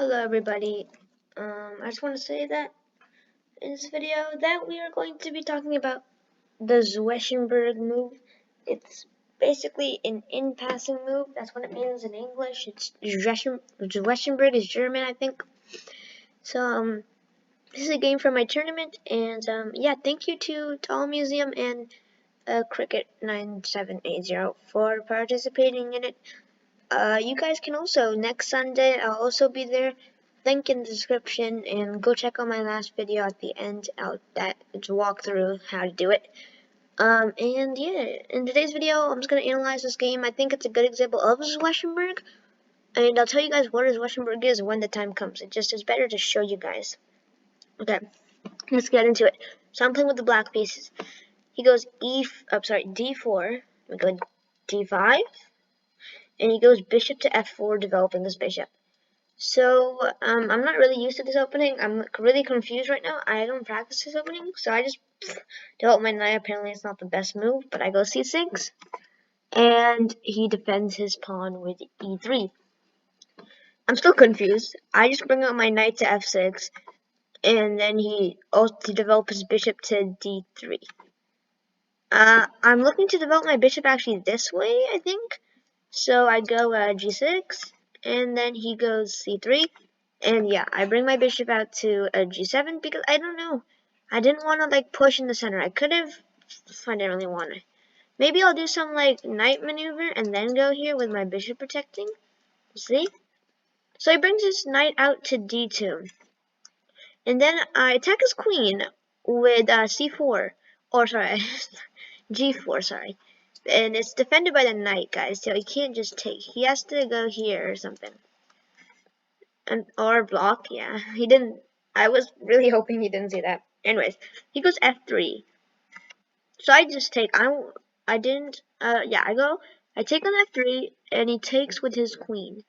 Hello everybody. I just want to say that in this video that we are going to be talking about the Zwischenberg move. It's basically an in-passing move. That's what it means in English. It's Zwischenberg is German, I think. So this is a game from my tournament, and yeah, thank you to Tall Museum and Cricket 9780 for participating in it. You guys can also, next Sunday, I'll also be there. Link in the description, and go check out my last video at the end it's a walkthrough how to do it. And yeah, in today's video, I'm just going to analyze this game. I think it's a good example of Zwischenberg, and I'll tell you guys what Zwischenberg is when the time comes. It just is better to show you guys. Okay, let's get into it. So I'm playing with the black pieces. He goes D4, we go D5, and he goes bishop to F4, developing this bishop. So, I'm not really used to this opening. I'm really confused right now. I don't practice this opening, so I just develop my knight. Apparently it's not the best move, but I go C6, and he defends his pawn with E3. I'm still confused. I just bring up my knight to F6, and then he also develops his bishop to D3. I'm looking to develop my bishop actually this way, I think. So I go G6, and then he goes C3. And yeah, I bring my bishop out to a G7 because I don't know. I didn't want to like push in the center. I could have. I didn't really want to. Maybe I'll do some like knight maneuver and then go here with my bishop protecting. See? So he brings his knight out to D2. And then I attack his queen with C4. Or sorry, G4, sorry. And it's defended by the knight, guys. So he can't just take. He has to go here or something. Or block, yeah. He didn't. I was really hoping he didn't see that. Anyways, he goes F3. So I just take. I didn't. Yeah, I take on F3, and he takes with his queen.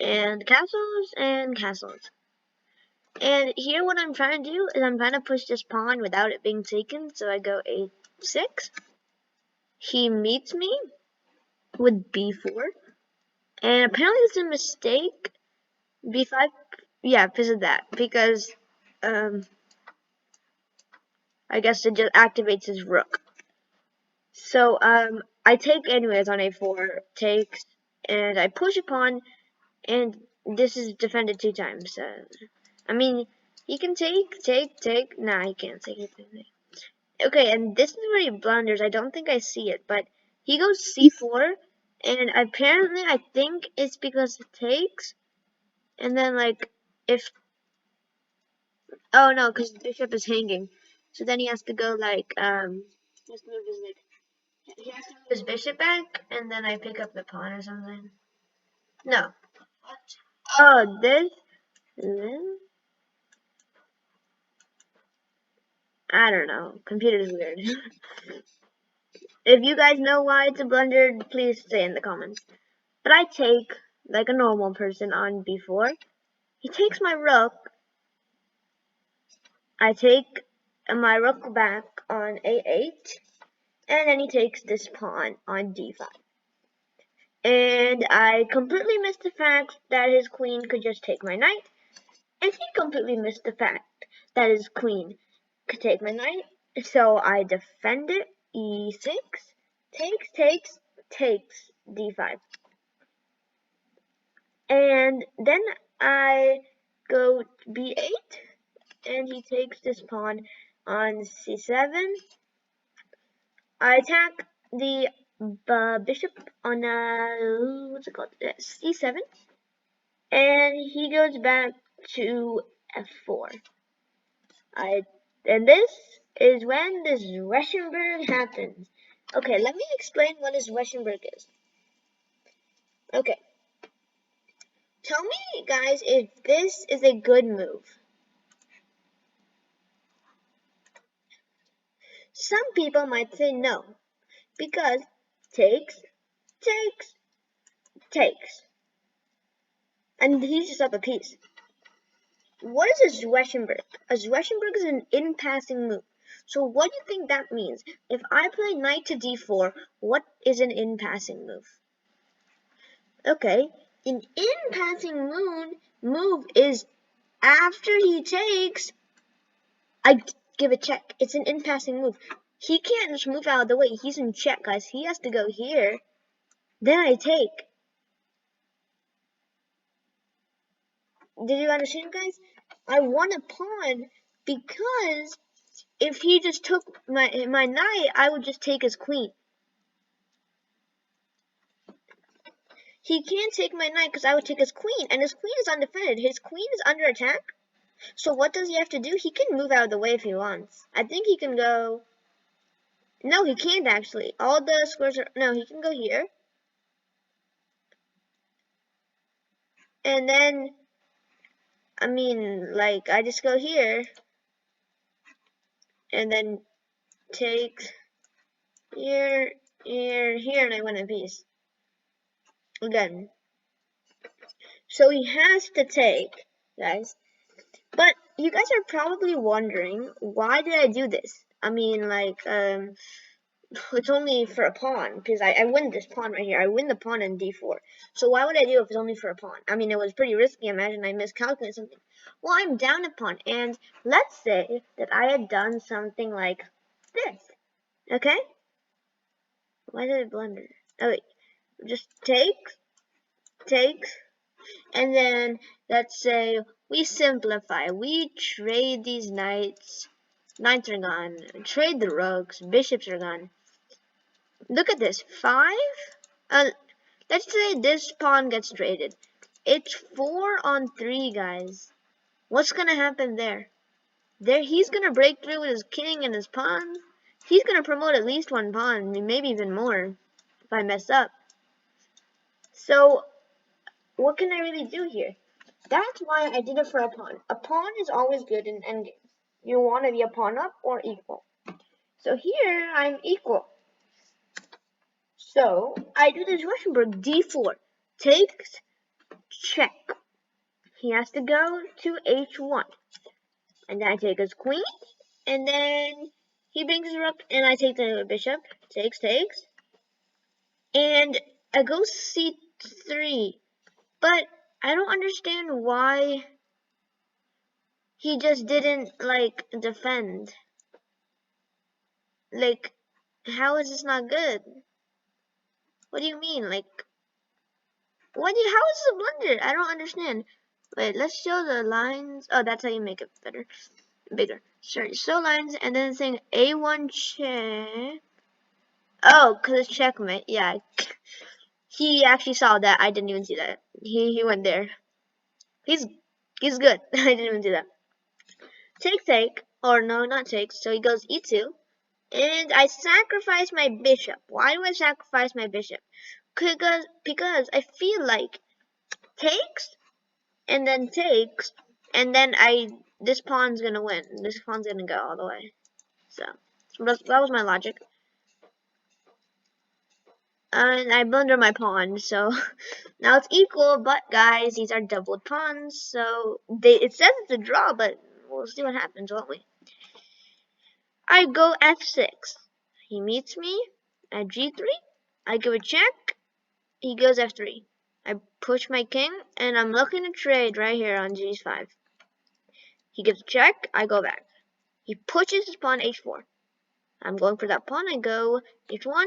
And castles and castles. And here, what I'm trying to do is I'm trying to push this pawn without it being taken. So I go A6. He meets me with B4, and apparently it's a mistake. B5. Yeah, because of that. Because I guess it just activates his rook. So I take anyways on A4, takes, and I push a pawn, and this is defended 2 times. I mean, he can take. Nah, he can't take anything. Okay, and this is where he blunders. I don't think I see it, but he goes C4, and apparently I think it's because it takes, and then like if oh no, because the bishop is hanging, so then he has to go like let's move his like. He has to move his bishop back, and then I pick up the pawn or something. No. Oh, this? I don't know. Computer's weird. If you guys know why it's a blunder, please say in the comments. But I take, like a normal person, on B4. He takes my rook. I take my rook back on A8. And then he takes this pawn on D5. And I completely missed the fact that his queen could just take my knight. And he completely missed the fact that his queen could take my knight. So I defend it, E6, takes D5. And then I go B8, and he takes this pawn on C7. I attack the bishop on what's it called? C7, and he goes back to F4. And this is when the Zwischenberg happens. Okay, let me explain what a Zwischenberg is. Okay. Tell me, guys, if this is a good move. Some people might say no, because takes. And he's just up a piece. What is a Zwischenberg? A Zwischenberg is an in-passing move. So what do you think that means? If I play knight to d4, what is an in-passing move? Okay, An in-passing move is after he takes, I give a check. It's an in-passing move. He can't just move out of the way. He's in check, guys. He has to go here. Then I take. Did you understand, guys? I won a pawn because if he just took my knight, I would just take his queen. He can't take my knight because I would take his queen, and his queen is undefended. His queen is under attack. So what does he have to do? He can move out of the way if he wants. I think he can go... No, he can't actually. All the squares are... No, he can go here. And then... I mean, like, I just go here. And then take here, here, here, and I win a piece. Again. So he has to take, guys. But you guys are probably wondering, why did I do this? I mean, like, it's only for a pawn, because I win this pawn right here. I win the pawn in d4. So why would I do it if it's only for a pawn? I mean, it was pretty risky. Imagine I miscalculated something. Well, I'm down a pawn, and let's say that I had done something like this. Okay? Why did it blunder? Oh, wait. Just takes, and then let's say we simplify. We trade these knights. Knights are gone. Trade the rooks. Bishops are gone. Look at this. 5. Let's say this pawn gets traded. It's 4 on 3, guys. What's gonna happen there? He's gonna break through with his king and his pawn. He's gonna promote at least one pawn, maybe even more, if I mess up. So, what can I really do here? That's why I did it for a pawn. A pawn is always good in endgames. You want to be a pawn up or equal. So here, I'm equal. So, I do the Zwischenzug d4. Takes, check. He has to go to h1. And then I take his queen. And then he brings his rook. And I take the bishop. Takes. And I go c3. But I don't understand why he just didn't, like, defend. Like, how is this not good? What do you mean? Like, how is this a blunder? I don't understand. Wait, let's show the lines. Oh, that's how you make it bigger. Sorry, show lines, and then saying A1 check. Oh, because it's checkmate. Yeah. He actually saw that. I didn't even see that. He went there. He's good. I didn't even do that. Take. Or no, not take. So he goes E2. And I sacrifice my bishop. Why do I sacrifice my bishop? Because I feel like takes, and then this pawn's gonna win. This pawn's gonna go all the way. So that was my logic. And I blunder my pawn, so now it's equal. But guys, these are doubled pawns, so it says it's a draw, but we'll see what happens, won't we? I go f6. He meets me at g3. I give a check. He goes f3. I push my king, and I'm looking to trade right here on g5. He gives a check. I go back. He pushes his pawn h4. I'm going for that pawn. I go h1.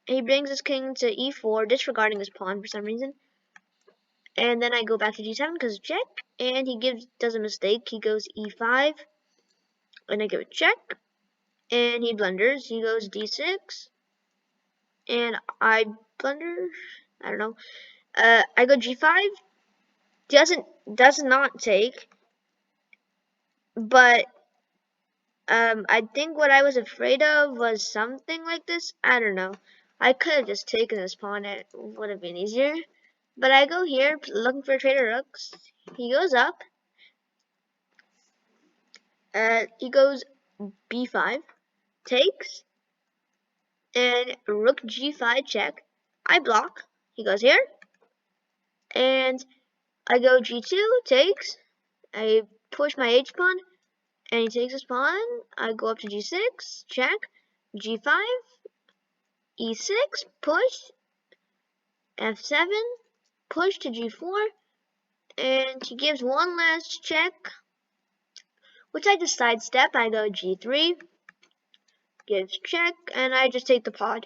And he brings his king to e4, disregarding his pawn for some reason. And then I go back to g7 because check. And he does a mistake. He goes e5. And I give a check. And he blunders. He goes d6. And I blunder. I don't know. I go g5. Does not take. But I think what I was afraid of was something like this. I don't know. I could have just taken this pawn. It would have been easier. But I go here looking for trader rooks. He goes up. He goes b5. Takes. And rook g5 check. I block. He goes here. And I go g2. Takes. I push my h pawn. And he takes his pawn. I go up to g6. Check. g5. e6, push, f7, push to g4, and he gives one last check, which I just sidestep. I go g3, gives check, and I just take the pawn.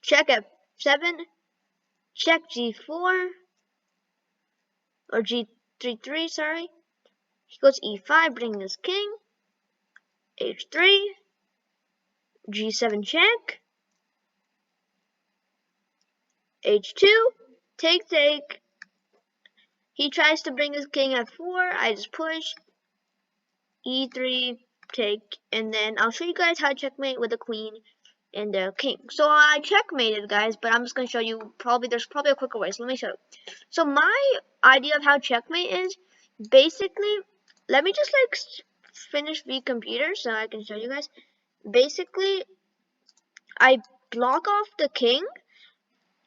Check f7, check g4, or g3, sorry. He goes e5, bringing his king, h3, g7 check, h2, take. He tries to bring his king f4, I just push, e3, take, and then I'll show you guys how to checkmate with the queen and the king. So I checkmated, guys, but I'm just going to show you, there's probably a quicker way, so let me show you. So my idea of how checkmate is, basically, let me just like finish the computer so I can show you guys. Basically, I block off the king,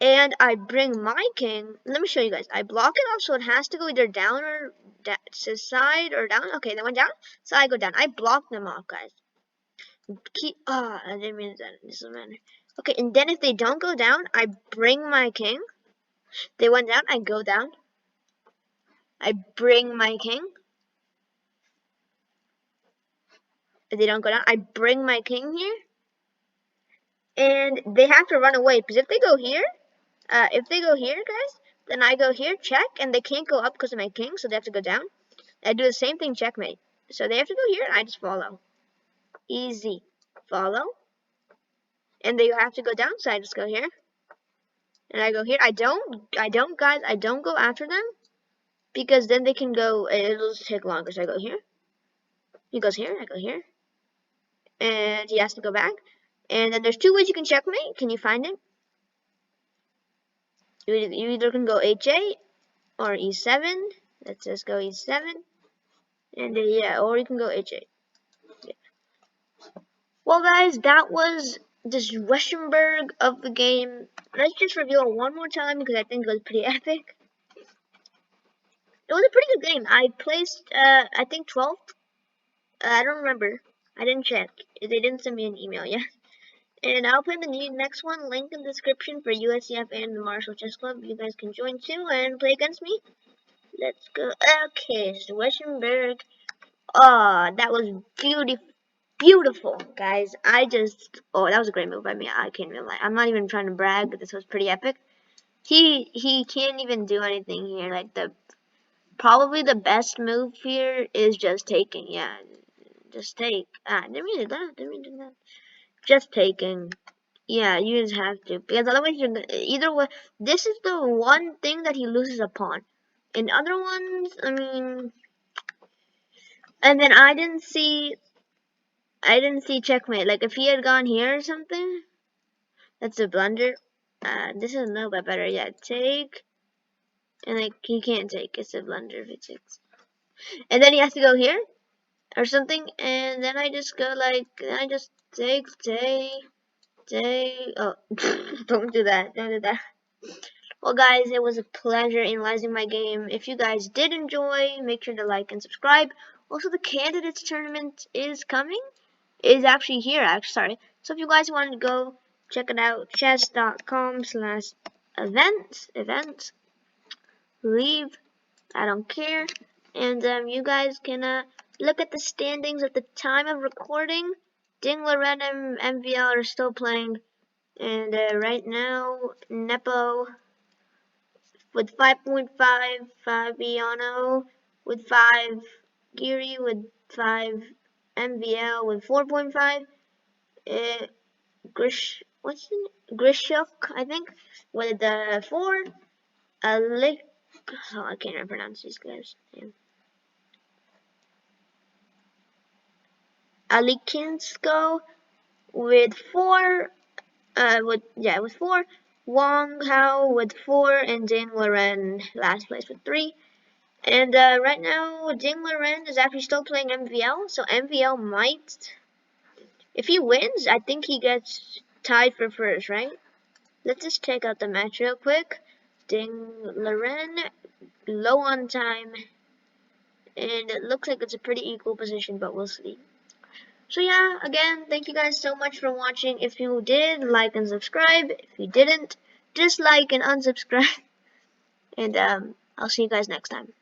and I bring my king. Let me show you guys. I block it off so it has to go either down or to side or down. Okay, they went down, so I go down. I block them off, guys. I didn't mean that. This doesn't matter. Okay, and then if they don't go down, I bring my king. They went down, I go down. I bring my king. If they don't go down, I bring my king here. And they have to run away, because if they go here, guys, then I go here, check, and they can't go up because of my king, so they have to go down. I do the same thing, checkmate. So they have to go here, and I just follow. Easy. Follow. And they have to go down, so I just go here. And I go here. I don't, guys, I don't go after them, because then they can go, it'll just take longer. So I go here. He goes here, I go here. And he has to go back. And then there's two ways you can checkmate. Can you find it? You either can go h8 or e7. Let's just go e7. And yeah, or you can go h8. Yeah. Well, guys, that was the Zwischenzugs of the game. Let's just review it one more time because I think it was pretty epic. It was a pretty good game. I placed, I think 12th. I don't remember. I didn't check. They didn't send me an email yet. And I'll put the next one, link in the description for USCF and the Marshall Chess Club. You guys can join too and play against me. Let's go. Okay, Zwischenzugs. Oh, that was beautiful, guys. That was a great move by me. I can't even lie. I'm not even trying to brag, but this was pretty epic. He can't even do anything here. Like probably the best move here is just taking. Yeah, just take. Didn't mean to do that. Just taking. Yeah, you just have to, because otherwise either way. This is the one thing that he loses a pawn. In other ones, I mean, and then I didn't see checkmate. Like if he had gone here or something, that's a blunder. This is a little bit better. Yeah, take, and like he can't take. It's a blunder if he takes, and then he has to go here or something, and then I just go like I just take. Oh, don't do that. Don't do that. Well, guys, it was a pleasure analyzing my game. If you guys did enjoy, make sure to like and subscribe. Also, the candidates tournament is actually here, sorry. So if you guys want to go check it out, chess.com/events, leave, I don't care. And you guys can look at the standings at the time of recording. Ding, Loren, and MVL are still playing. And right now, Nepo with 5.5, Fabiano with 5, Geary with 5, MVL with 4.5, Grishuk, I think, with the 4, I can't even pronounce these guys. Yeah. Alikinsko with 4, with 4, Wong Hao with 4, and Jane Loren last place with 3. And right now, Ding Loren is actually still playing MVL, so MVL might, if he wins, I think he gets tied for first, right? Let's just check out the match real quick. Ding Loren, low on time, and it looks like it's a pretty equal position, but we'll see. So yeah, again, thank you guys so much for watching. If you did, like and subscribe. If you didn't, dislike and unsubscribe. And I'll see you guys next time.